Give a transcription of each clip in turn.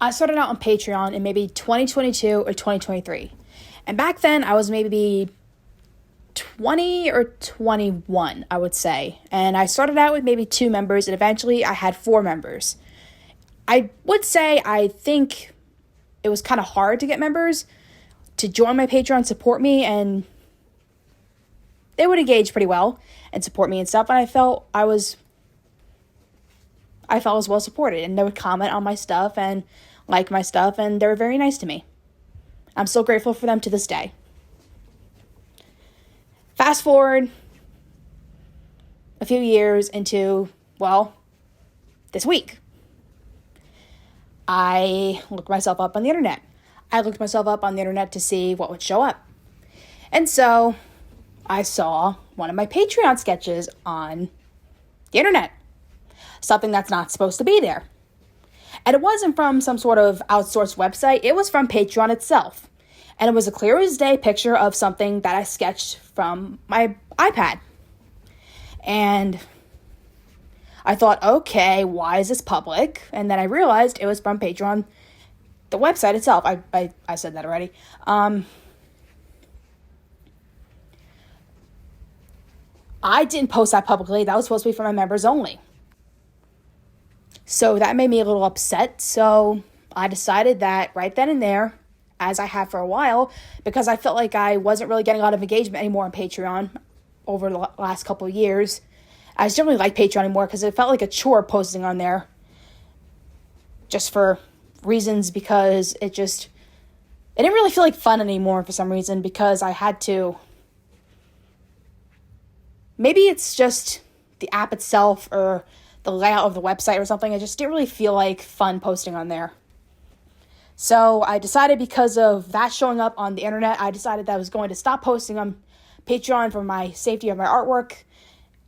I started out on Patreon in maybe 2022 or 2023. And back then, I was maybe 20 or 21, I would say. And I started out with maybe 2 members, and eventually I had 4 members. I would say I think it was kind of hard to get members to join my Patreon, support me, and they would engage pretty well and support me and stuff. And I felt I was well supported, and they would comment on my stuff and like my stuff, and they were very nice to me. I'm still grateful for them to this day. Fast forward a few years into, well, this week. I looked myself up on the internet. I looked myself up on the internet to see what would show up. And so I saw one of my Patreon sketches on the internet. Something that's not supposed to be there. And it wasn't from some sort of outsourced website. It was from Patreon itself. And it was a clear as day picture of something that I sketched from my iPad. And I thought, okay, why is this public? And then I realized it was from Patreon, the website itself. I said that already. I didn't post that publicly. That was supposed to be for my members only. So that made me a little upset. So I decided that right then and there, as I have for a while, because I felt like I wasn't really getting a lot of engagement anymore on Patreon over the last couple of years. I just didn't really like Patreon anymore because it felt like a chore posting on there. Just for reasons, because it didn't really feel like fun anymore for some reason, because I had to. Maybe it's just the app itself or the layout of the website or something. I just didn't really feel like fun posting on there. So I decided, because of that showing up on the internet, I decided that I was going to stop posting on Patreon for my safety of my artwork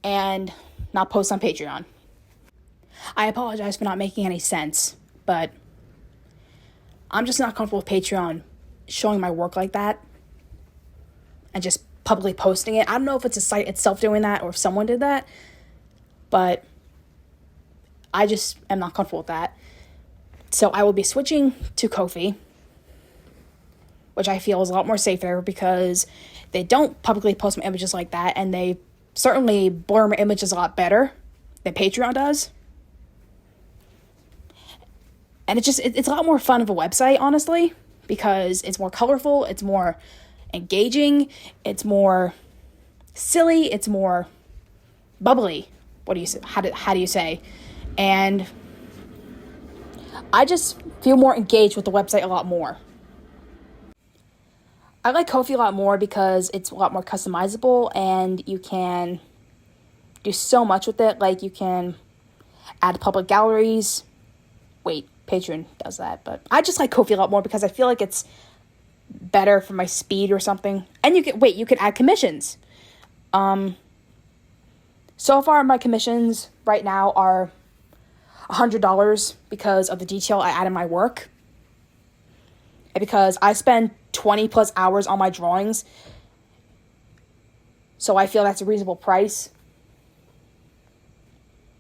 and not post on Patreon. I apologize for not making any sense, but I'm just not comfortable with Patreon showing my work like that and just publicly posting it. I don't know if it's a site itself doing that or if someone did that, but I just am not comfortable with that. So I will be switching to Kofi, which I feel is a lot more safer because they don't publicly post my images like that, and they certainly blur my images a lot better than Patreon does. And it's a lot more fun of a website, honestly, because it's more colorful, it's more engaging, it's more silly, it's more bubbly. What do you say? How do you say? And I just feel more engaged with the website a lot more. I like Kofi a lot more because it's a lot more customizable, and you can do so much with it. Like, you can add public galleries. Wait, Patreon does that, but I just like Kofi a lot more because I feel like it's better for my speed or something. And you can add commissions. So far my commissions right now are $100 because of the detail I add in my work. And because I spend 20 plus hours on my drawings. So I feel that's a reasonable price.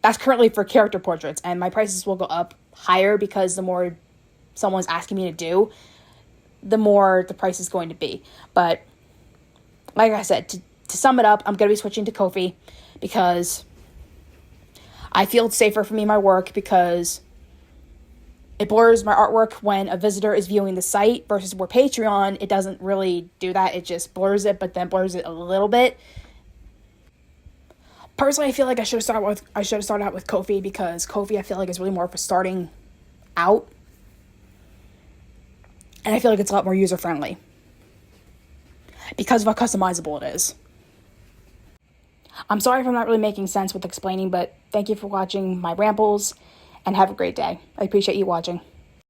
That's currently for character portraits, and my prices will go up higher because the more someone's asking me to do, the more the price is going to be. But like I said, to sum it up, I'm going to be switching to Kofi because I feel it's safer for me, my work, because it blurs my artwork when a visitor is viewing the site, versus where Patreon, it doesn't really do that. It just blurs it, but then blurs it a little bit. Personally, I feel like I should have started out with Kofi, because Kofi, I feel like, is really more for starting out. And I feel like it's a lot more user-friendly because of how customizable it is. I'm sorry if I'm not really making sense with explaining, but thank you for watching my rambles, and have a great day. I appreciate you watching.